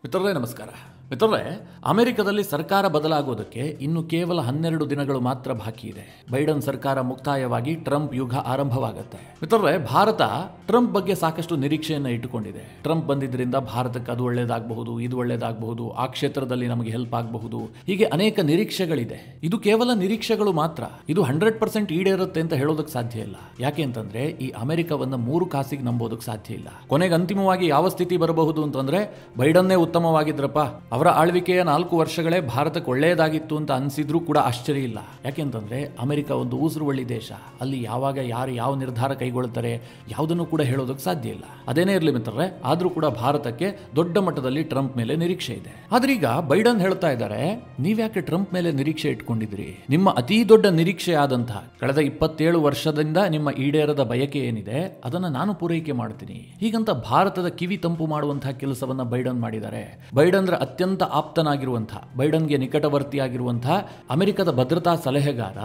ಮಿತ್ರರೇ ನಮಸ್ಕಾರ. ಮಿತ್ರರೇ, ಅಮೆರಿಕದಲ್ಲಿ ಸರ್ಕಾರ ಬದಲಾಗುವುದಕ್ಕೆ ಇನ್ನು ಕೇವಲ 12 ದಿನಗಳು ಮಾತ್ರ ಬಾಕಿ ಇದೆ. ಬೈಡನ್ ಸರ್ಕಾರ ಮುಕ್ತಾಯವಾಗಿ ಟ್ರಂಪ್ ಯುಗ ಆರಂಭವಾಗುತ್ತೆ. ಮಿತ್ರರೇ, ಭಾರತ ಟ್ರಂಪ್ ಬಗ್ಗೆ ಸಾಕಷ್ಟು ನಿರೀಕ್ಷೆಯನ್ನು ಇಟ್ಟುಕೊಂಡಿದೆ. ಟ್ರಂಪ್ ಬಂದಿದ್ದರಿಂದ ಭಾರತಕ್ಕೆ ಅದು ಒಳ್ಳೇದಾಗಬಹುದು, ಇದು ಒಳ್ಳೇದಾಗಬಹುದು, ಆ ಕ್ಷೇತ್ರದಲ್ಲಿ ನಮಗೆ ಹೆಲ್ಪ್ ಆಗಬಹುದು, ಹೀಗೆ ಅನೇಕ ನಿರೀಕ್ಷೆಗಳಿದೆ. ಇದು ಕೇವಲ ನಿರೀಕ್ಷೆಗಳು ಮಾತ್ರ. ಇದು 100% ಈಡೇರುತ್ತೆ ಅಂತ ಹೇಳೋದಕ್ಕೆ ಸಾಧ್ಯ ಇಲ್ಲ. ಯಾಕೆ ಅಂತಂದ್ರೆ ಈ ಅಮೆರಿಕವನ್ನ 3 ಕಾಸಿಗೆ ನಂಬೋದಕ್ಕೆ ಸಾಧ್ಯ ಇಲ್ಲ. ಕೊನೆಗೆ ಅಂತಿಮವಾಗಿ ಯಾವ ಸ್ಥಿತಿ ಬರಬಹುದು ಅಂತಂದ್ರೆ ಬೈಡನ್ನೇ ಉತ್ತಮವಾಗಿದ್ರಪ್ಪ, ಅವರ ಆಳ್ವಿಕೆಯ 4 ವರ್ಷಗಳೇ ಭಾರತಕ್ಕೆ ಒಳ್ಳೆಯದಾಗಿತ್ತು ಅಂತ ಅನಿಸಿದ್ರೂ ಕೂಡ ಆಶ್ಚರ್ಯ ಇಲ್ಲ. ಯಾಕೆಂತಂದ್ರೆ ಅಮೆರಿಕ ಒಂದು ಊಸುರುವಳ್ಳಿ ದೇಶ. ಅಲ್ಲಿ ಯಾವಾಗ ಯಾರು ಯಾವ ನಿರ್ಧಾರ ಕೈಗೊಳ್ತಾರೆ ಯಾವುದನ್ನು ಕೂಡ ಹೇಳೋದಕ್ಕೆ ಸಾಧ್ಯ ಇಲ್ಲ. ಅದೇನೇ ಇರಲಿ ಮಿತ್ರರೇ, ಆದ್ರೂ ಕೂಡ ಭಾರತಕ್ಕೆ ದೊಡ್ಡ ಮಟ್ಟದಲ್ಲಿ ಟ್ರಂಪ್ ಮೇಲೆ ನಿರೀಕ್ಷೆ ಇದೆ. ಆದ್ರೆ ಈಗ ಬೈಡನ್ ಹೇಳ್ತಾ ಇದ್ದಾರೆ, ನೀವ್ಯಾಕೆ ಟ್ರಂಪ್ ಮೇಲೆ ನಿರೀಕ್ಷೆ ಇಟ್ಕೊಂಡಿದ್ರಿ? ನಿಮ್ಮ ಅತಿ ದೊಡ್ಡ ನಿರೀಕ್ಷೆ ಆದಂತಹ ಕಳೆದ 27 ವರ್ಷದಿಂದ ನಿಮ್ಮ ಈಡೇರದ ಬಯಕೆ ಏನಿದೆ ಅದನ್ನ ನಾನು ಪೂರೈಕೆ ಮಾಡ್ತೀನಿ ಹೀಗಂತ ಭಾರತದ ಕಿವಿ ತಂಪು ಮಾಡುವಂತಹ ಕೆಲಸವನ್ನ ಬೈಡನ್ ಮಾಡಿದ್ದಾರೆ. ಬೈಡನ್ರ ಅತ್ಯಂತ ಆಪ್ತನಾಗಿರುವಂತಹ, ಬೈಡನ್ಗೆ ನಿಕಟವರ್ತಿಯಾಗಿರುವಂತಹ ಅಮೆರಿಕದ ಭದ್ರತಾ ಸಲಹೆಗಾರ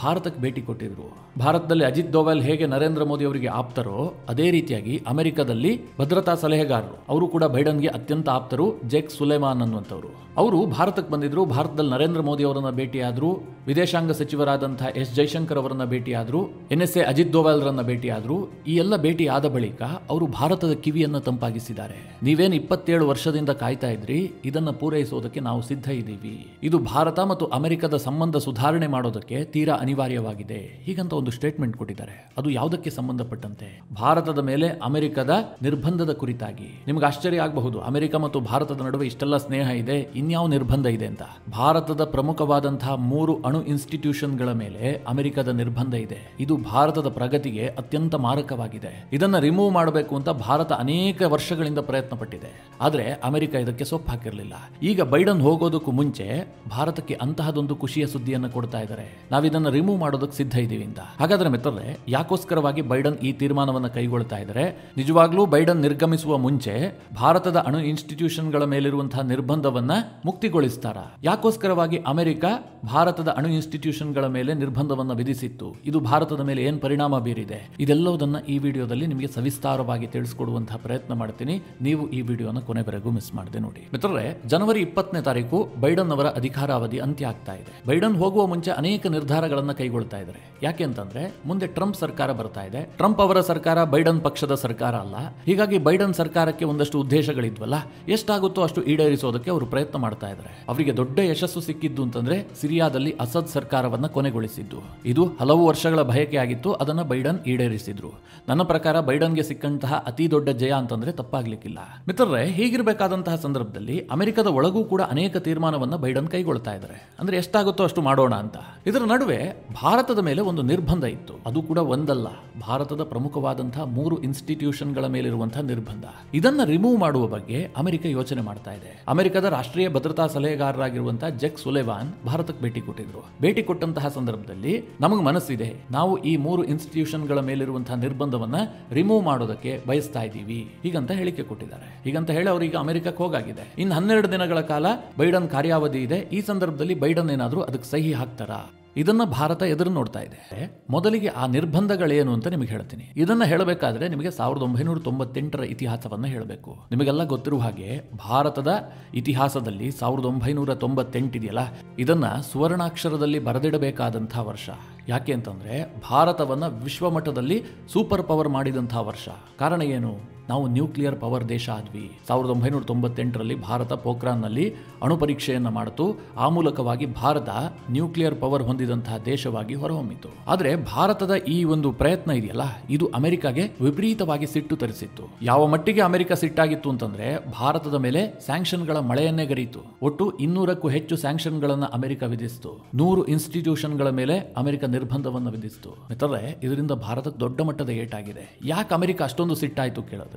ಭಾರತಕ್ಕೆ ಭೇಟಿ ಕೊಟ್ಟಿದ್ರು. ಭಾರತದಲ್ಲಿ ಅಜಿತ್ ದೋವಲ್ ಹೇಗೆ ನರೇಂದ್ರ ಮೋದಿ ಅವರಿಗೆ ಆಪ್ತರೋ ಅದೇ ರೀತಿಯಾಗಿ ಅಮೆರಿಕದಲ್ಲಿ ಭದ್ರತಾ ಸಲಹೆಗಾರರು ಅವರು ಕೂಡ ಬೈಡನ್ಗೆ ಅತ್ಯಂತ ಆಪ್ತರು. ಜೇಕ್ ಸುಲೇಮಾನ್ ಅನ್ನುವಂಥವ್ರು ಅವರು ಭಾರತಕ್ಕೆ ಬಂದಿದ್ರು. ಭಾರತದಲ್ಲಿ ನರೇಂದ್ರ ಮೋದಿ ಅವರನ್ನ ಭೇಟಿಯಾದ್ರು, ವಿದೇಶಾಂಗ ಸಚಿವರಾದಂತಹ ಎಸ್ ಜೈಶಂಕರ್ ಅವರನ್ನ ಭೇಟಿಯಾದ್ರು, NSA ಅಜಿತ್ ದೋವಲ್ರನ್ನ ಭೇಟಿಯಾದ್ರು. ಈ ಎಲ್ಲ ಭೇಟಿ ಆದ ಬಳಿಕ ಅವರು ಭಾರತದ ಕಿವಿಯನ್ನ ತಂಪಾಗಿಸಿದ್ದಾರೆ. ನೀವೇನು 27 ವರ್ಷದಿಂದ ಕಾಯ್ತಾ ಇದ್ರಿ, ಇದನ್ನ ಪೂರೈಸೋದಕ್ಕೆ ನಾವು ಸಿದ್ಧ ಇದ್ದೀವಿ. ಇದು ಭಾರತ ಮತ್ತು ಅಮೆರಿಕದ ಸಂಬಂಧ ಸುಧಾರಣೆ ಮಾಡೋದಕ್ಕೆ ತೀರಾ ಅನಿವಾರ್ಯವಾಗಿದೆ ಹೀಗಂತ ಒಂದು ಸ್ಟೇಟ್ಮೆಂಟ್ ಕೊಟ್ಟಿದ್ದಾರೆ. ಅದು ಯಾವುದಕ್ಕೆ ಸಂಬಂಧಪಟ್ಟಂತೆ? ಭಾರತದ ಮೇಲೆ ಅಮೆರಿಕದ ನಿರ್ಬಂಧದ ಕುರಿತಾಗಿ. ನಿಮ್ಗೆ ಆಶ್ಚರ್ಯ ಆಗಬಹುದು, ಅಮೆರಿಕ ಮತ್ತು ಭಾರತದ ನಡುವೆ ಇಷ್ಟೆಲ್ಲ ಸ್ನೇಹ ಇದೆ, ಇನ್ಯಾವ ನಿರ್ಬಂಧ ಇದೆ ಅಂತ. ಭಾರತದ ಪ್ರಮುಖವಾದಂತಹ 3 ಅಣು ಇನ್ಸ್ಟಿಟ್ಯೂಷನ್ಗಳ ಮೇಲೆ ಅಮೆರಿಕದ ನಿರ್ಬಂಧ ಇದೆ. ಇದು ಭಾರತದ ಪ್ರಗತಿಗೆ ಅತ್ಯಂತ ಮಾರಕವಾಗಿದೆ. ಇದನ್ನ ರಿಮೂವ್ ಮಾಡಬೇಕು ಅಂತ ಭಾರತ ಅನೇಕ ವರ್ಷಗಳಿಂದ ಪ್ರಯತ್ನ ಪಟ್ಟಿದೆ. ಆದ್ರೆ ಅಮೆರಿಕ ಇದಕ್ಕೆ ಸೊಪ್ಪು ಹಾಕಿರಲಿಲ್ಲ. ಈಗ ಬೈಡನ್ ಹೋಗೋದಕ್ಕೂ ಮುಂಚೆ ಭಾರತಕ್ಕೆ ಅಂತಹದೊಂದು ಖುಷಿಯ ಸುದ್ದಿಯನ್ನು ಕೊಡ್ತಾ ಇದ್ದಾರೆ, ನಾವಿದನ್ನ ರಿಮೂವ್ ಮಾಡೋದಕ್ಕೆ ಸಿದ್ಧ ಇದ್ದೀವಿ ಅಂತ. ಹಾಗಾದ್ರೆ ಮಿತ್ರರೇ, ಯಾಕೋಸ್ಕರವಾಗಿ ಬೈಡನ್ ಈ ತೀರ್ಮಾನವನ್ನು ಕೈಗೊಳ್ತಾ ಇದ್ದಾರೆ? ನಿಜವಾಗ್ಲೂ ಬೈಡನ್ ನಿರ್ಗಮಿಸುವ ಮುಂಚೆ ಭಾರತದ ಅಣು ಇನ್ಸ್ಟಿಟ್ಯೂಷನ್ಗಳ ಮೇಲಿರುವಂತಹ ನಿರ್ಬಂಧವನ್ನ ಮುಕ್ತಿಗೊಳಿಸ್ತಾರ? ಯಾಕೋಸ್ಕರವಾಗಿ ಅಮೆರಿಕ ಭಾರತದ ಅಣು ಇನ್ಸ್ಟಿಟ್ಯೂಷನ್ಗಳ ಮೇಲೆ ನಿರ್ಬಂಧವನ್ನು ವಿಧಿಸಿತ್ತು? ಇದು ಭಾರತದ ಮೇಲೆ ಏನ್ ಪರಿಣಾಮ ಬೀರಿದೆ? ಇದೆಲ್ಲವುದನ್ನ ಈ ವಿಡಿಯೋದಲ್ಲಿ ನಿಮಗೆ ಸವಿಸ್ತಾರವಾಗಿ ತಿಳಿಸಿಕೊಡುವಂತಹ ಪ್ರಯತ್ನ ಮಾಡ್ತೀನಿ. ನೀವು ಈ ವಿಡಿಯೋನ ಕೊನೆವರೆಗೂ ಮಿಸ್ ಮಾಡದೆ ನೋಡಿ. ಮಿತ್ರರೇ, ಜನವರಿ 20ನೇ ತಾರೀಕು ಬೈಡನ್ ಅವರ ಅಧಿಕಾರಾವಧಿ ಅಂತ್ಯ ಆಗ್ತಾ ಇದೆ. ಬೈಡನ್ ಹೋಗುವ ಮುಂಚೆ ಅನೇಕ ನಿರ್ಧಾರಗಳನ್ನ ಕೈಗೊಳ್ತಾ ಇದ್ದಾರೆ. ಯಾಕೆ ಅಂತಂದ್ರೆ ಮುಂದೆ ಟ್ರಂಪ್ ಸರ್ಕಾರ ಬರ್ತಾ ಇದೆ. ಟ್ರಂಪ್ ಅವರ ಸರ್ಕಾರ ಬೈಡನ್ ಪಕ್ಷದ ಸರ್ಕಾರ ಅಲ್ಲ. ಹೀಗಾಗಿ ಬೈಡನ್ ಸರ್ಕಾರಕ್ಕೆ ಒಂದಷ್ಟು ಉದ್ದೇಶಗಳಿದ್ವಲ್ಲ, ಎಷ್ಟಾಗುತ್ತೋ ಅಷ್ಟು ಈಡೇರಿಸೋದಕ್ಕೆ ಅವರು ಪ್ರಯತ್ನ ಮಾಡ್ತಾ ಇದ್ದಾರೆ. ಅವರಿಗೆ ದೊಡ್ಡ ಯಶಸ್ಸು ಸಿಕ್ಕಿದ್ದು ಅಂತಂದ್ರೆ ಸಿರಿಯಾದಲ್ಲಿ ಅಸದ್ ಸರ್ಕಾರವನ್ನ ಕೊನೆಗೊಳಿಸಿದ್ದು. ಇದು ಹಲವು ವರ್ಷಗಳ ಬಯಕೆ ಆಗಿತ್ತು, ಅದನ್ನ ಬೈಡನ್ ಈಡೇರಿಸಿದ್ರು. ನನ್ನ ಪ್ರಕಾರ ಬೈಡನ್ಗೆ ಸಿಕ್ಕಂತಹ ಅತಿ ದೊಡ್ಡ ಜಯ ಅಂತಂದ್ರೆ ತಪ್ಪಾಗ್ಲಿಕ್ಕಿಲ್ಲ. ಮಿತ್ರರೇ, ಹೀಗಿರಬೇಕಾದಂತಹ ಸಂದರ್ಭದಲ್ಲಿ ಅಮೆರಿಕದ ಒಳಗೂ ಕೂಡ ಅನೇಕ ತೀರ್ಮಾನವನ್ನ ಬೈಡನ್ ಕೈಗೊಳ್ತಾ ಇದ್ದಾರೆ. ಅಂದ್ರೆ ಎಷ್ಟಾಗುತ್ತೋ ಅಷ್ಟು ಮಾಡೋಣ ಅಂತ. ಇದರ ನಡುವೆ ಭಾರತದ ಮೇಲೆ ಒಂದು ನಿರ್ಬಂಧ ಇತ್ತು. ಅದು ಕೂಡ ಒಂದಲ್ಲ, ಭಾರತದ ಪ್ರಮುಖವಾದಂತಹ 3 ಇನ್ಸ್ಟಿಟ್ಯೂಷನ್ಗಳ ಮೇಲಿರುವಂತಹ ನಿರ್ಬಂಧ. ಇದನ್ನ ರಿಮೂವ್ ಮಾಡುವ ಬಗ್ಗೆ ಅಮೆರಿಕ ಯೋಚನೆ ಮಾಡ್ತಾ ಇದೆ. ಅಮೆರಿಕದ ರಾಷ್ಟ್ರೀಯ ಭದ್ರತಾ ಸಲಹೆಗಾರರಾಗಿರುವಂತಹ ಜೇಕ್ ಸುಲೇಮಾನ್ ಭಾರತಕ್ಕೆ ಭೇಟಿ ಕೊಟ್ಟಿದ್ರು. ಭೇಟಿ ಕೊಟ್ಟಂತಹ ಸಂದರ್ಭದಲ್ಲಿ ನಮಗೆ ಮನಸ್ಸಿದೆ, ನಾವು ಈ 3 ಇನ್ಸ್ಟಿಟ್ಯೂಷನ್ಗಳ ಮೇಲಿರುವಂತಹ ನಿರ್ಬಂಧವನ್ನ ರಿಮೂವ್ ಮಾಡೋದಕ್ಕೆ ಬಯಸ್ತಾ ಇದ್ದೀವಿ ಹೀಗಂತ ಹೇಳಿಕೆ ಕೊಟ್ಟಿದ್ದಾರೆ. ಹೀಗಂತ ಹೇಳಿ ಅವರಿಗೆ ಅಮೆರಿಕಕ್ಕೆ ಹೋಗಾಗಿದೆ. ಇನ್ನು 12 ದಿನಗಳ ಕಾಲ ಬೈಡನ್ ಕಾರ್ಯಾವಧಿ ಇದೆ. ಈ ಸಂದರ್ಭದಲ್ಲಿ ಬೈಡನ್ ಏನಾದರೂ ಅದಕ್ಕೆ ಸಹಿ ಹಾಕ್ತಾರಾ? ಇದನ್ನ ಭಾರತ ಎದುರು ನೋಡ್ತಾ ಇದೆ. ಮೊದಲಿಗೆ ಆ ನಿರ್ಬಂಧಗಳೇನು ಅಂತ ನಿಮಗೆ ಹೇಳ್ತೀನಿ. ಇದನ್ನ ಹೇಳಬೇಕಾದ್ರೆ ನಿಮಗೆ 1998ರ ಇತಿಹಾಸವನ್ನ ಹೇಳಬೇಕು. ನಿಮಗೆಲ್ಲ ಗೊತ್ತಿರುವ ಹಾಗೆ ಭಾರತದ ಇತಿಹಾಸದಲ್ಲಿ 1998 ಇದೆಯಲ್ಲ, ಇದನ್ನ ಸುವರ್ಣಾಕ್ಷರದಲ್ಲಿ ಬರೆದಿಡಬೇಕಾದಂತಹ ವರ್ಷ. ಯಾಕೆ ಅಂತಂದ್ರೆ ಭಾರತವನ್ನ ವಿಶ್ವಮಟ್ಟದಲ್ಲಿ ಸೂಪರ್ ಪವರ್ ಮಾಡಿದಂತಹ ವರ್ಷ. ಕಾರಣ ಏನು? ನಾವು ನ್ಯೂಕ್ಲಿಯರ್ ಪವರ್ ದೇಶ ಆದ್ವಿ. 1998ರಲ್ಲಿ ಭಾರತ ಪೋಖ್ರಾನ್ನಲ್ಲಿ ಅಣು ಪರೀಕ್ಷೆಯನ್ನು ಮಾಡಿತು. ಆ ಮೂಲಕವಾಗಿ ಭಾರತ ನ್ಯೂಕ್ಲಿಯರ್ ಪವರ್ ಹೊಂದಿದಂತಹ ದೇಶವಾಗಿ ಹೊರಹೊಮ್ಮಿತು. ಆದರೆ ಭಾರತದ ಈ ಒಂದು ಪ್ರಯತ್ನ ಇದೆಯಲ್ಲ, ಇದು ಅಮೆರಿಕಾಗೆ ವಿಪರೀತವಾಗಿ ಸಿಟ್ಟು ತರಿಸಿತ್ತು. ಯಾವ ಮಟ್ಟಿಗೆ ಅಮೆರಿಕ ಸಿಟ್ಟಾಗಿತ್ತು ಅಂತಂದ್ರೆ ಭಾರತದ ಮೇಲೆ ಸ್ಯಾಂಕ್ಷನ್ಗಳ ಮಳೆಯನ್ನೇ ಗರಿಯಿತು. ಒಟ್ಟು 200ಕ್ಕೂ ಹೆಚ್ಚು ಸ್ಯಾಂಕ್ಷನ್ಗಳನ್ನು ಅಮೆರಿಕ ವಿಧಿಸಿತು. 100 ಇನ್ಸ್ಟಿಟ್ಯೂಷನ್ಗಳ ಮೇಲೆ ಅಮೆರಿಕ ನಿರ್ಬಂಧವನ್ನು ವಿಧಿಸಿತು. ಮಿತ್ರರೇ, ಇದರಿಂದ ಭಾರತಕ್ಕೆ ದೊಡ್ಡ ಮಟ್ಟದ ಏಟಾಗಿದೆ. ಯಾಕೆ ಅಮೆರಿಕ ಅಷ್ಟೊಂದು ಸಿಟ್ಟಾಯಿತು ಕೇಳಿದ್ರೆ,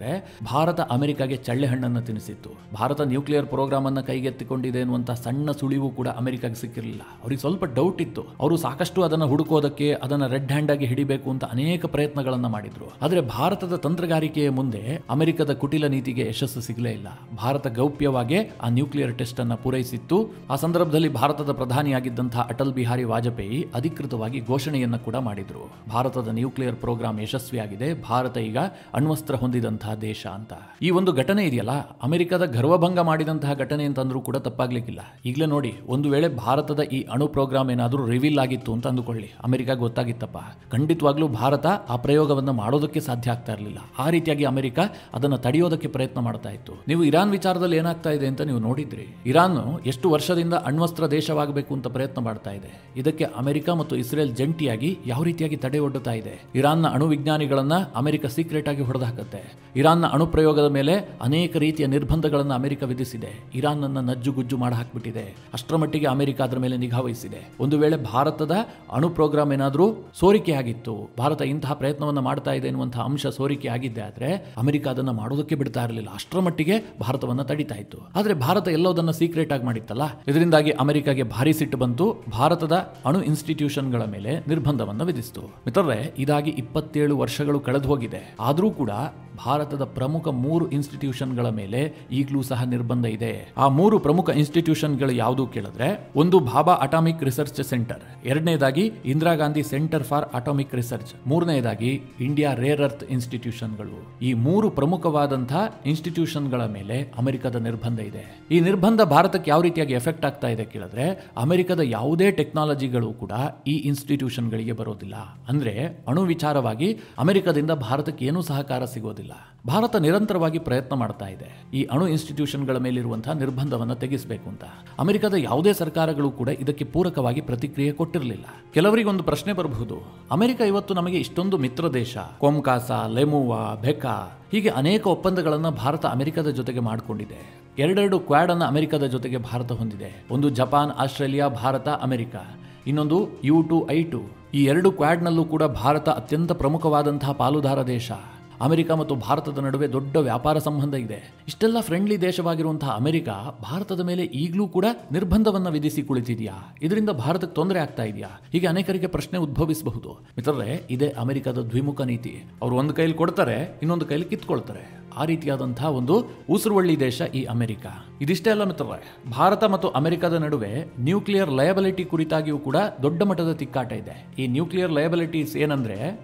ಭಾರತ ಅಮೆರಿಕಾಗೆ ಚಳ್ಳೆ ಹಣ್ಣನ್ನು ತಿನ್ನಿಸಿತ್ತು. ಭಾರತ ನ್ಯೂಕ್ಲಿಯರ್ ಪ್ರೋಗ್ರಾಮ್ ಅನ್ನು ಕೈಗೆತ್ತಿಕೊಂಡಿದೆ ಎನ್ನುವಂತ ಸಣ್ಣ ಸುಳಿವು ಕೂಡ ಅಮೆರಿಕಾಗೆ ಸಿಕ್ಕಿರಲಿಲ್ಲ. ಅವರಿಗೆ ಸ್ವಲ್ಪ ಡೌಟ್ ಇತ್ತು. ಅವರು ಸಾಕಷ್ಟು ಅದನ್ನು ಹುಡುಕೋದಕ್ಕೆ, ಅದನ್ನ ರೆಡ್ ಹ್ಯಾಂಡ್ ಆಗಿ ಹಿಡಿಬೇಕು ಅಂತ ಅನೇಕ ಪ್ರಯತ್ನಗಳನ್ನ ಮಾಡಿದ್ರು. ಆದರೆ ಭಾರತದ ತಂತ್ರಗಾರಿಕೆಯ ಮುಂದೆ ಅಮೆರಿಕದ ಕುಟಿಲ ನೀತಿಗೆ ಯಶಸ್ಸು ಸಿಗಲೇ ಇಲ್ಲ. ಭಾರತ ಗೌಪ್ಯವಾಗಿ ಆ ನ್ಯೂಕ್ಲಿಯರ್ ಟೆಸ್ಟ್ ಅನ್ನ ಪೂರೈಸಿತ್ತು. ಆ ಸಂದರ್ಭದಲ್ಲಿ ಭಾರತದ ಪ್ರಧಾನಿಯಾಗಿದ್ದಂತಹ ಅಟಲ್ ಬಿಹಾರಿ ವಾಜಪೇಯಿ ಅಧಿಕೃತವಾಗಿ ಘೋಷಣೆಯನ್ನು ಕೂಡ ಮಾಡಿದ್ರು. ಭಾರತದ ನ್ಯೂಕ್ಲಿಯರ್ ಪ್ರೋಗ್ರಾಂ ಯಶಸ್ವಿಯಾಗಿದೆ, ಭಾರತ ಈಗ ಅಣ್ವಸ್ತ್ರ ಹೊಂದಿದಂತಹ ದೇಶ ಅಂತ. ಈ ಒಂದು ಘಟನೆ ಇದೆಯಲ್ಲ, ಅಮೆರಿಕದ ಗರ್ವಭಂಗ ಮಾಡಿದಂತಹ ಘಟನೆ ಅಂತಂದ್ರೂ ಕೂಡ ತಪ್ಪಾಗ್ಲಿಕ್ಕಿಲ್ಲ. ಈಗಲೇ ನೋಡಿ, ಒಂದು ವೇಳೆ ಭಾರತದ ಈ ಅಣು ಪ್ರೋಗ್ರಾಮ್ ಏನಾದರೂ ರಿವೀಲ್ ಆಗಿತ್ತು ಅಂತ ಅಂದುಕೊಳ್ಳಿ, ಅಮೆರಿಕ ಗೊತ್ತಾಗಿತ್ತಪ್ಪ, ಖಂಡಿತವಾಗ್ಲೂ ಭಾರತ ಆ ಪ್ರಯೋಗವನ್ನು ಮಾಡೋದಕ್ಕೆ ಸಾಧ್ಯ ಆಗ್ತಾ ಇರಲಿಲ್ಲ. ಆ ರೀತಿಯಾಗಿ ಅಮೆರಿಕ ಅದನ್ನು ತಡೆಯೋದಕ್ಕೆ ಪ್ರಯತ್ನ ಮಾಡ್ತಾ ಇತ್ತು. ನೀವು ಇರಾನ್ ವಿಚಾರದಲ್ಲಿ ಏನಾಗ್ತಾ ಇದೆ ಅಂತ ನೀವು ನೋಡಿದ್ರಿ. ಇರಾನ್ ಎಷ್ಟು ವರ್ಷದಿಂದ ಅಣ್ವಸ್ತ್ರ ದೇಶವಾಗಬೇಕು ಅಂತ ಪ್ರಯತ್ನ ಮಾಡ್ತಾ ಇದೆ. ಇದಕ್ಕೆ ಅಮೆರಿಕ ಮತ್ತು ಇಸ್ರೇಲ್ ಜಂಟಿಯಾಗಿ ಯಾವ ರೀತಿಯಾಗಿ ತಡೆ ಒಡ್ಡುತ್ತಾ ಇದೆ. ಇರಾನ್ನ ಅಣು ವಿಜ್ಞಾನಿಗಳನ್ನ ಅಮೆರಿಕ ಸೀಕ್ರೆಟ್ ಆಗಿ ಹೊಡೆದಾಕತ್ತೆ. ಇರಾನ್ನ ಅಣು ಪ್ರಯೋಗದ ಮೇಲೆ ಅನೇಕ ರೀತಿಯ ನಿರ್ಬಂಧಗಳನ್ನು ಅಮೆರಿಕ ವಿಧಿಸಿದೆ. ಇರಾನ್ ಅನ್ನು ನಜ್ಜುಗುಜ್ಜು ಮಾಡಿ ಹಾಕಿಬಿಟ್ಟಿದೆ. ಅಷ್ಟರ ಮಟ್ಟಿಗೆ ಅಮೆರಿಕ ಅದರ ಮೇಲೆ ನಿಗಾ ವಹಿಸಿದೆ. ಒಂದು ವೇಳೆ ಭಾರತದ ಅಣು ಪ್ರೋಗ್ರಾಂ ಏನಾದರೂ ಸೋರಿಕೆ ಆಗಿತ್ತು, ಭಾರತ ಇಂತಹ ಪ್ರಯತ್ನವನ್ನು ಮಾಡ್ತಾ ಇದೆ ಎನ್ನುವಂತಹ ಅಂಶ ಸೋರಿಕೆ ಆಗಿದ್ದೆ ಆದ್ರೆ ಅಮೆರಿಕ ಅದನ್ನು ಮಾಡೋದಕ್ಕೆ ಬಿಡ್ತಾ ಇರಲಿಲ್ಲ. ಅಷ್ಟರ ಮಟ್ಟಿಗೆ ಭಾರತವನ್ನು ತಡಿತಾ ಇತ್ತು. ಆದ್ರೆ ಭಾರತ ಎಲ್ಲೋದನ್ನ ಸೀಕ್ರೆಟ್ ಆಗಿ ಮಾಡಿತ್ತಲ್ಲ, ಇದರಿಂದಾಗಿ ಅಮೆರಿಕಾಗೆ ಭಾರಿ ಸಿಟ್ಟು ಬಂತು. ಭಾರತದ ಅಣು ಇನ್ಸ್ಟಿಟ್ಯೂಷನ್ಗಳ ಮೇಲೆ ನಿರ್ಬಂಧವನ್ನು ವಿಧಿಸಿತು. ಮಿತ್ರರೇ, ಇದಾಗಿ 27 ವರ್ಷಗಳು ಕಳೆದು ಹೋಗಿದೆ. ಆದರೂ ಕೂಡ ಭಾರತದ ಪ್ರಮುಖ 3 ಇನ್ಸ್ಟಿಟ್ಯೂಷನ್ಗಳ ಮೇಲೆ ಈಗಲೂ ಸಹ ನಿರ್ಬಂಧ ಇದೆ. ಆ 3 ಪ್ರಮುಖ ಇನ್ಸ್ಟಿಟ್ಯೂಷನ್ಗಳು ಯಾವುದು ಕೇಳಿದ್ರೆ, ಒಂದು ಭಾಭಾ ಅಟಾಮಿಕ್ ರಿಸರ್ಚ್ ಸೆಂಟರ್, ಎರಡನೇದಾಗಿ Indira Gandhi centre for atomic research, ಮೂರನೇದಾಗಿ ಇಂಡಿಯಾ ರೇರ್ ಅರ್ತ್ ಇನ್ಸ್ಟಿಟ್ಯೂಷನ್ಗಳು. ಈ 3 ಪ್ರಮುಖವಾದಂತಹ ಇನ್ಸ್ಟಿಟ್ಯೂಷನ್ಗಳ ಮೇಲೆ ಅಮೆರಿಕದ ನಿರ್ಬಂಧ ಇದೆ. ಈ ನಿರ್ಬಂಧ ಭಾರತಕ್ಕೆ ಯಾವ ರೀತಿಯಾಗಿ ಎಫೆಕ್ಟ್ ಆಗ್ತಾ ಇದೆ ಕೇಳಿದ್ರೆ, ಅಮೆರಿಕದ ಯಾವುದೇ ಟೆಕ್ನಾಲಜಿಗಳು ಕೂಡ ಈ ಇನ್ಸ್ಟಿಟ್ಯೂಷನ್ಗಳಿಗೆ ಬರೋದಿಲ್ಲ. ಅಂದ್ರೆ ಅಣು ವಿಚಾರವಾಗಿ ಅಮೆರಿಕದಿಂದ ಭಾರತಕ್ಕೆ ಏನೂ ಸಹಕಾರ ಸಿಗೋದಿಲ್ಲ. ಭಾರತ ನಿರಂತರವಾಗಿ ಪ್ರಯತ್ನ ಮಾಡ್ತಾ ಇದೆ ಈ ಅಣು ಇನ್ಸ್ಟಿಟ್ಯೂಷನ್ಗಳ ಮೇಲಿರುವಂತಹ ನಿರ್ಬಂಧವನ್ನು ತೆಗೆಸಬೇಕು ಅಂತ. ಅಮೆರಿಕದ ಯಾವುದೇ ಸರ್ಕಾರಗಳು ಕೂಡ ಇದಕ್ಕೆ ಪೂರಕವಾಗಿ ಪ್ರತಿಕ್ರಿಯೆ ಕೊಟ್ಟಿರಲಿಲ್ಲ. ಕೆಲವರಿಗೆ ಒಂದು ಪ್ರಶ್ನೆ ಬರಬಹುದು, ಅಮೆರಿಕ ಇವತ್ತು ನಮಗೆ ಇಷ್ಟೊಂದು ಮಿತ್ರ ದೇಶ, ಕೊಮ್ಕಾಸಾ, ಲೆಮುವಾ, ಬೆಕಾ, ಹೀಗೆ ಅನೇಕ ಒಪ್ಪಂದಗಳನ್ನು ಭಾರತ ಅಮೆರಿಕದ ಜೊತೆಗೆ ಮಾಡಿಕೊಂಡಿದೆ. ಎರಡೆರಡು ಕ್ವಾಡ್ ಅನ್ನು ಅಮೆರಿಕದ ಜೊತೆಗೆ ಭಾರತ ಹೊಂದಿದೆ. ಒಂದು ಜಪಾನ್, ಆಸ್ಟ್ರೇಲಿಯಾ, ಭಾರತ, ಅಮೆರಿಕ, ಇನ್ನೊಂದು U2, I2. ಈ 2 ಕ್ವಾಡ್ನಲ್ಲೂ ಕೂಡ ಭಾರತ ಅತ್ಯಂತ ಪ್ರಮುಖವಾದಂತಹ ಪಾಲುದಾರ ದೇಶ. ಅಮೆರಿಕ ಮತ್ತು ಭಾರತದ ನಡುವೆ ದೊಡ್ಡ ವ್ಯಾಪಾರ ಸಂಬಂಧ ಇದೆ. ಇಷ್ಟೆಲ್ಲ ಫ್ರೆಂಡ್ಲಿ ದೇಶವಾಗಿರುವಂತಹ ಅಮೆರಿಕ ಭಾರತದ ಮೇಲೆ ಈಗಲೂ ಕೂಡ ನಿರ್ಬಂಧವನ್ನು ವಿಧಿಸಿ ಕುಳಿತಿದೆಯಾ? ಇದರಿಂದ ಭಾರತಕ್ಕೆ ತೊಂದರೆ ಆಗ್ತಾ ಇದೆಯಾ? ಹೀಗೆ ಅನೇಕರಿಗೆ ಪ್ರಶ್ನೆ ಉದ್ಭವಿಸಬಹುದು. ಮಿತ್ರರೇ, ಇದೇ ಅಮೆರಿಕದ ದ್ವಿಮುಖ ನೀತಿ. ಅವರು ಒಂದು ಕೈಲಿ ಕೊಡ್ತಾರೆ, ಇನ್ನೊಂದು ಕೈಲಿ ಕಿತ್ಕೊಳ್ತಾರೆ. ಆ ರೀತಿಯಾದಂತಹ ಒಂದು ಉಸುರುವಳ್ಳಿ ದೇಶ ಈ ಅಮೆರಿಕ. ಇದಿಷ್ಟೇ ಅಲ್ಲ ಮಿತ್ರರೇ, ಭಾರತ ಮತ್ತು ಅಮೆರಿಕದ ನಡುವೆ ನ್ಯೂಕ್ಲಿಯರ್ ಲಯಬಿಲಿಟಿ ಕುರಿತಾಗಿಯೂ ಕೂಡ ದೊಡ್ಡ ಮಟ್ಟದ ತಿಕ್ಕಾಟ ಇದೆ. ಈ ನ್ಯೂಕ್ಲಿಯರ್ ಲಯಬಿಲಿಟೀಸ್ ಏನಂದ್ರೆ,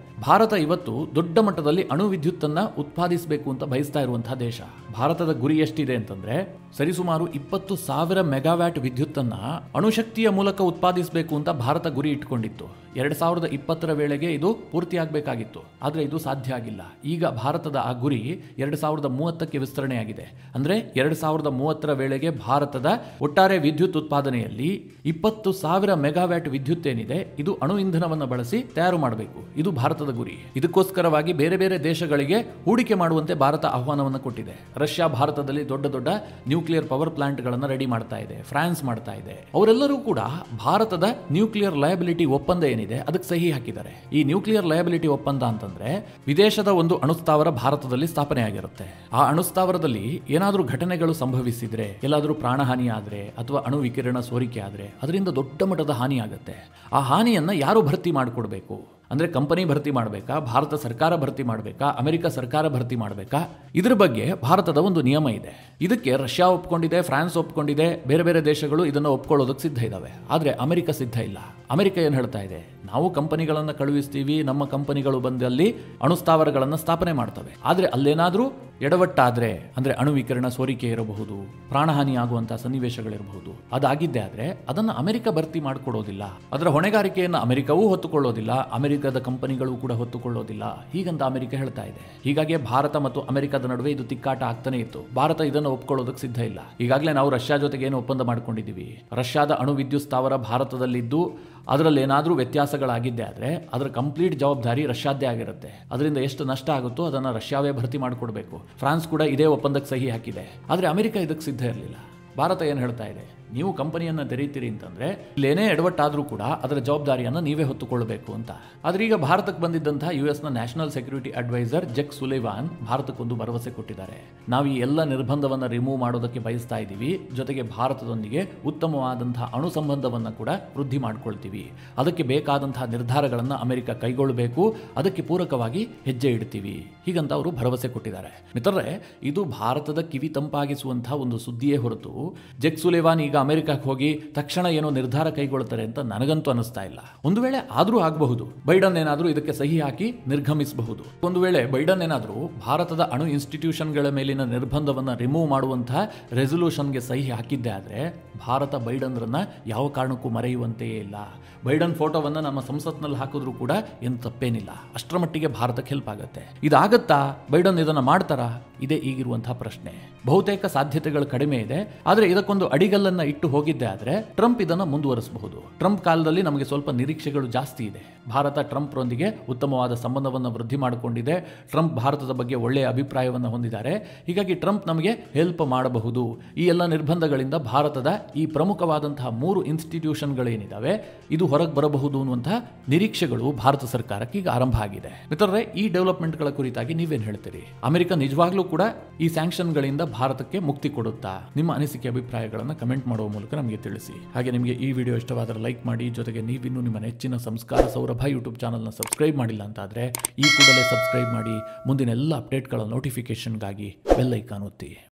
ಭಾರತ ಇವತ್ತು ದೊಡ್ಡ ಮಟ್ಟದಲ್ಲಿ ಅಣು ವಿದ್ಯುತ್ತನ್ನ ಉತ್ಪಾದಿಸಬೇಕು ಅಂತ ಬಯಸ್ತಾ ಇರುವಂತಹ ದೇಶ. ಭಾರತದ ಗುರಿ ಎಷ್ಟಿದೆ ಅಂತಂದ್ರೆ, ಸರಿಸುಮಾರು 20,000 ಮೆಗಾವ್ಯಾಟ್ ವಿದ್ಯುತ್ತನ್ನ ಅಣುಶಕ್ತಿಯ ಮೂಲಕ ಉತ್ಪಾದಿಸಬೇಕು ಅಂತ ಭಾರತ ಗುರಿ ಇಟ್ಕೊಂಡಿತ್ತು. 2020ರ ವೇಳೆಗೆ ಇದು ಪೂರ್ತಿಯಾಗಬೇಕಾಗಿತ್ತು. ಆದರೆ ಇದು ಸಾಧ್ಯ ಆಗಿಲ್ಲ. ಈಗ ಭಾರತದ ಆ ಗುರಿ 2030ಕ್ಕೆ ವಿಸ್ತರಣೆಯಾಗಿದೆ. ಅಂದ್ರೆ 2030ರ ವೇಳೆಗೆ ಭಾರತದ ಒಟ್ಟಾರೆ ವಿದ್ಯುತ್ ಉತ್ಪಾದನೆಯಲ್ಲಿ 20,000 ಮೆಗಾವ್ಯಾಟ್ ವಿದ್ಯುತ್ ಏನಿದೆ, ಇದು ಅಣು ಇಂಧನವನ್ನು ಬಳಸಿ ತಯಾರು ಮಾಡಬೇಕು. ಇದು ಭಾರತದ ಗುರಿ. ಇದಕ್ಕೋಸ್ಕರವಾಗಿ ಬೇರೆ ಬೇರೆ ದೇಶಗಳಿಗೆ ಹೂಡಿಕೆ ಮಾಡುವಂತೆ ಭಾರತ ಆಹ್ವಾನವನ್ನು ಕೊಟ್ಟಿದೆ. ರಷ್ಯಾ ಭಾರತದಲ್ಲಿ ದೊಡ್ಡ ದೊಡ್ಡ ನ್ಯೂಕ್ಲಿಯರ್ ಪವರ್ ಪ್ಲಾಂಟ್ಗಳನ್ನು ರೆಡಿ ಮಾಡ್ತಾ ಇದೆ. ಫ್ರಾನ್ಸ್ ಮಾಡ್ತಾ ಇದೆ. ಅವರೆಲ್ಲರೂ ಕೂಡ ಭಾರತದ ನ್ಯೂಕ್ಲಿಯರ್ ಲಯಬಿಲಿಟಿ ಒಪ್ಪಂದ ಏನಿದೆ ಅದಕ್ಕೆ ಸಹಿ ಹಾಕಿದ್ದಾರೆ. ಈ ನ್ಯೂಕ್ಲಿಯರ್ ಲಯಬಿಲಿಟಿ ಒಪ್ಪಂದ ಅಂತಂದ್ರೆ, ವಿದೇಶದ ಒಂದು ಅಣುಸ್ಥಾವರ ಭಾರತದಲ್ಲಿ ಸ್ಥಾಪನೆ ಆಗಿರುತ್ತೆ. ಆ ಅಣುಸ್ಥಾವರದಲ್ಲಿ ಏನಾದರೂ ಘಟನೆಗಳು ಸಂಭವಿಸಿದ್ರೆ, ಎಲ್ಲಾದರೂ ಪ್ರಾಣಹಾನಿ ಆದ್ರೆ ಅಥವಾ ಅಣು ವಿಕಿರಣ ಸೋರಿಕೆ ಆದ್ರೆ ಅದರಿಂದ ದೊಡ್ಡ ಮಟ್ಟದ ಹಾನಿ ಆಗುತ್ತೆ. ಆ ಹಾನಿಯನ್ನ ಯಾರು ಭರ್ತಿ ಮಾಡಿಕೊಡ್ಬೇಕು? ಅಂದ್ರೆ ಕಂಪನಿ ಭರ್ತಿ ಮಾಡಬೇಕಾ, ಭಾರತ ಸರ್ಕಾರ ಭರ್ತಿ ಮಾಡಬೇಕಾ, ಅಮೆರಿಕ ಸರ್ಕಾರ ಭರ್ತಿ ಮಾಡಬೇಕಾ? ಇದ್ರ ಬಗ್ಗೆ ಭಾರತದ ಒಂದು ನಿಯಮ ಇದೆ. ಇದಕ್ಕೆ ರಷ್ಯಾ ಒಪ್ಕೊಂಡಿದೆ, ಫ್ರಾನ್ಸ್ ಒಪ್ಕೊಂಡಿದೆ, ಬೇರೆ ಬೇರೆ ದೇಶಗಳು ಇದನ್ನು ಒಪ್ಕೊಳ್ಳೋದಕ್ಕೆ ಸಿದ್ಧ ಇದ್ದಾವೆ. ಆದ್ರೆ ಅಮೆರಿಕ ಸಿದ್ಧ ಇಲ್ಲ. ಅಮೆರಿಕ ಏನು ಹೇಳ್ತಾ ಇದೆ, ನಾವು ಕಂಪನಿಗಳನ್ನು ಕಳುಹಿಸ್ತೀವಿ, ನಮ್ಮ ಕಂಪನಿಗಳು ಬಂದಲ್ಲಿ ಅಣುಸ್ಥಾವರಗಳನ್ನು ಸ್ಥಾಪನೆ ಮಾಡ್ತವೆ. ಆದ್ರೆ ಅಲ್ಲೇನಾದ್ರೂ ಎಡವಟ್ಟಾದ್ರೆ, ಅಂದ್ರೆ ಅಣು ವಿಕಿರಣ ಸೋರಿಕೆ ಇರಬಹುದು, ಪ್ರಾಣಹಾನಿ ಆಗುವಂತಹ ಸನ್ನಿವೇಶಗಳಿರಬಹುದು, ಅದಾಗಿದ್ದೆ ಆದ್ರೆ ಅದನ್ನ ಅಮೆರಿಕ ಭರ್ತಿ ಮಾಡಿಕೊಡೋದಿಲ್ಲ. ಅದರ ಹೊಣೆಗಾರಿಕೆಯನ್ನು ಅಮೆರಿಕವೂ ಹೊತ್ತುಕೊಳ್ಳೋದಿಲ್ಲ, ಅಮೆರಿಕದ ಕಂಪನಿಗಳು ಕೂಡ ಹೊತ್ತುಕೊಳ್ಳೋದಿಲ್ಲ. ಹೀಗಂತ ಅಮೆರಿಕ ಹೇಳ್ತಾ ಇದೆ. ಹೀಗಾಗಿ ಭಾರತ ಮತ್ತು ಅಮೆರಿಕದ ನಡುವೆ ಇದು ತಿಕ್ಕಾಟ ಆಗ್ತಾನೆ ಇತ್ತು. ಭಾರತ ಇದನ್ನು ಒಪ್ಕೊಳ್ಳೋದಕ್ಕೆ ಸಿದ್ಧ ಇಲ್ಲ. ಈಗಾಗಲೇ ನಾವು ರಷ್ಯಾ ಜೊತೆಗೆ ಏನು ಒಪ್ಪಂದ ಮಾಡ್ಕೊಂಡಿದ್ದೀವಿ, ರಷ್ಯಾದ ಅಣು ವಿದ್ಯುತ್ ಸ್ಥಾವರ ಭಾರತದಲ್ಲಿದ್ದು ಅದರಲ್ಲಿ ಏನಾದರೂ ವ್ಯತ್ಯಾಸಗಳಾಗಿದ್ದೆ ಆದರೆ ಅದರ ಕಂಪ್ಲೀಟ್ ಜವಾಬ್ದಾರಿ ರಷ್ಯಾದ್ದೇ ಆಗಿರುತ್ತೆ. ಅದರಿಂದ ಎಷ್ಟು ನಷ್ಟ ಆಗುತ್ತೋ ಅದನ್ನು ರಷ್ಯಾವೇ ಭರ್ತಿ ಮಾಡಿಕೊಡ್ಬೇಕು. ಫ್ರಾನ್ಸ್ ಕೂಡ ಇದೇ ಒಪ್ಪಂದಕ್ಕೆ ಸಹಿ ಹಾಕಿದೆ. ಆದರೆ ಅಮೆರಿಕ ಇದಕ್ಕೆ ಸಿದ್ಧ ಇರಲಿಲ್ಲ. ಭಾರತ ಏನು ಹೇಳ್ತಾ ಇದೆ, ನೀವು ಕಂಪನಿಯನ್ನು ತೆರೀತೀರಿ ಅಂತಂದ್ರೆ ಇಲ್ಲೇನೇ ಎಡವಟ್ಟಾದರೂ ಕೂಡ ಅದರ ಜವಾಬ್ದಾರಿಯನ್ನು ನೀವೇ ಹೊತ್ತುಕೊಳ್ಳಬೇಕು ಅಂತ. ಆದ್ರೆ ಈಗ ಭಾರತಕ್ಕೆ ಬಂದಿದ್ದಂತಹ US national security advisor Jake Sullivan ಭಾರತಕ್ಕೊಂದು ಭರವಸೆ ಕೊಟ್ಟಿದ್ದಾರೆ. ನಾವು ಈ ಎಲ್ಲ ನಿರ್ಬಂಧವನ್ನು ರಿಮೂವ್ ಮಾಡೋದಕ್ಕೆ ಬಯಸ್ತಾ ಇದ್ದೀವಿ, ಜೊತೆಗೆ ಭಾರತದೊಂದಿಗೆ ಉತ್ತಮವಾದಂತಹ ಅಣು ಸಂಬಂಧವನ್ನು ಕೂಡ ವೃದ್ಧಿ ಮಾಡ್ಕೊಳ್ತೀವಿ. ಅದಕ್ಕೆ ಬೇಕಾದಂತಹ ನಿರ್ಧಾರಗಳನ್ನು ಅಮೆರಿಕ ಕೈಗೊಳ್ಳಬೇಕು, ಅದಕ್ಕೆ ಪೂರಕವಾಗಿ ಹೆಜ್ಜೆ ಇಡ್ತೀವಿ, ಹೀಗಂತ ಅವರು ಭರವಸೆ ಕೊಟ್ಟಿದ್ದಾರೆ. ಮಿತ್ರರೇ, ಇದು ಭಾರತದ ಕಿವಿ ತಂಪಾಗಿಸುವಂತಹ ಒಂದು ಸುದ್ದಿಯೇ ಹೊರತು ಜಕ್ ಸುಲಿವಾನ್ ಈಗ ಅಮೆರಿಕಕ್ಕೆ ಹೋಗಿ ತಕ್ಷಣ ಏನೋ ನಿರ್ಧಾರ ಕೈಗೊಳ್ತಾರೆ ಅಂತ ನನಗಂತೂ ಅನಿಸ್ತಾ ಇಲ್ಲ. ಒಂದು ವೇಳೆ ಆದರೂ ಆಗಬಹುದು, ಬೈಡನ್ ಏನಾದರೂ ಇದಕ್ಕೆ ಸಹಿ ಹಾಕಿ ನಿರ್ಗಮಿಸಬಹುದು. ಒಂದು ವೇಳೆ ಬೈಡನ್ ಏನಾದರೂ ಭಾರತದ ಅಣು ಇನ್ಸ್ಟಿಟ್ಯೂಷನ್ಗಳ ಮೇಲಿನ ನಿರ್ಬಂಧವನ್ನು ರಿಮೂವ್ ಮಾಡುವಂತಹ ರೆಸೊಲ್ಯೂಷನ್ಗೆ ಸಹಿ ಹಾಕಿದ್ದೆ ಆದರೆ ಭಾರತ ಬೈಡನ್ರನ್ನ ಯಾವ ಕಾರಣಕ್ಕೂ ಮರೆಯುವಂತೆಯೇ ಇಲ್ಲ. ಬೈಡನ್ ಫೋಟೋವನ್ನು ನಮ್ಮ ಸಂಸತ್ನಲ್ಲಿ ಹಾಕಿದ್ರೂ ಕೂಡ ಏನು ತಪ್ಪೇನಿಲ್ಲ. ಅಷ್ಟರ ಮಟ್ಟಿಗೆ ಭಾರತಕ್ಕೆ ಹೆಲ್ಪ್ ಆಗುತ್ತೆ. ಇದಾಗತ್ತಾ? ಬೈಡನ್ ಇದನ್ನು ಮಾಡ್ತಾರಾ? ಇದೇ ಈಗಿರುವಂತಹ ಪ್ರಶ್ನೆ. ಬಹುತೇಕ ಸಾಧ್ಯತೆಗಳು ಕಡಿಮೆ ಇದೆ. ಆದರೆ ಇದಕ್ಕೊಂದು ಅಡಿಗಲ್ಲನ್ನ ಇಟ್ಟು ಹೋಗಿದ್ದೆ ಆದರೆ ಟ್ರಂಪ್ ಇದನ್ನು ಮುಂದುವರಿಸಬಹುದು. ಟ್ರಂಪ್ ಕಾಲದಲ್ಲಿ ನಮಗೆ ಸ್ವಲ್ಪ ನಿರೀಕ್ಷೆಗಳು ಜಾಸ್ತಿ ಇದೆ. ಭಾರತ ಟ್ರಂಪ್ರೊಂದಿಗೆ ಉತ್ತಮವಾದ ಸಂಬಂಧವನ್ನು ವೃದ್ಧಿ ಮಾಡಿಕೊಂಡಿದೆ. ಟ್ರಂಪ್ ಭಾರತದ ಬಗ್ಗೆ ಒಳ್ಳೆಯ ಅಭಿಪ್ರಾಯವನ್ನು ಹೊಂದಿದ್ದಾರೆ. ಹೀಗಾಗಿ ಟ್ರಂಪ್ ನಮಗೆ ಹೆಲ್ಪ್ ಮಾಡಬಹುದು. ಈ ಎಲ್ಲ ನಿರ್ಬಂಧಗಳಿಂದ ಭಾರತದ ಈ ಪ್ರಮುಖವಾದಂತಹ 3 ಇನ್ಸ್ಟಿಟ್ಯೂಷನ್ಗಳೇನಿದ್ದಾವೆ ಇದು ಹೊರಗೆ ಬರಬಹುದು ಅನ್ನುವಂತಹ ನಿರೀಕ್ಷೆಗಳು ಭಾರತ ಸರ್ಕಾರಕ್ಕೆ ಈಗ ಆರಂಭ ಆಗಿದೆ. ಮಿತ್ರರೇ, ಈ ಡೆವಲಪ್ಮೆಂಟ್ಗಳ ಕುರಿತಾಗಿ ನೀವೇನು ಹೇಳ್ತೀರಿ? ಅಮೆರಿಕ ನಿಜವಾಗ್ಲೂ ಕೂಡ ಈ ಸ್ಯಾಂಕ್ಷನ್ಗಳಿಂದ ಭಾರತಕ್ಕೆ ಮುಕ್ತಿ ಕೊಡುತ್ತಾ? ನಿಮ್ಮ ಅನಿಸಿಕೆ ಅಭಿಪ್ರಾಯಗಳನ್ನು ಕಮೆಂಟ್ ಮಾಡುವ ಮೂಲಕ ನಮಗೆ ತಿಳಿಸಿ. ಹಾಗೆ ನಿಮಗೆ ಈ ವಿಡಿಯೋ ಇಷ್ಟವಾದರೆ ಲೈಕ್ ಮಾಡಿ. ಜೊತೆಗೆ ನೀವಿನ್ನೂ ನಿಮ್ಮ ನೆಚ್ಚಿನ ಸಂಸ್ಕಾರ ಸೌರಭ ಯೂಟ್ಯೂಬ್ ಚಾನಲ್ನ ಸಬ್ಸ್ಕ್ರೈಬ್ ಮಾಡಿಲ್ಲ ಅಂತಾದರೆ ಈ ಕೂಡಲೇ ಸಬ್ಸ್ಕ್ರೈಬ್ ಮಾಡಿ. ಮುಂದಿನ ಎಲ್ಲ ಅಪ್ಡೇಟ್ಗಳ ನೋಟಿಫಿಕೇಶನ್ಗಾಗಿ ಬೆಲ್ ಐಕಾನ್ ಒತ್ತಿ.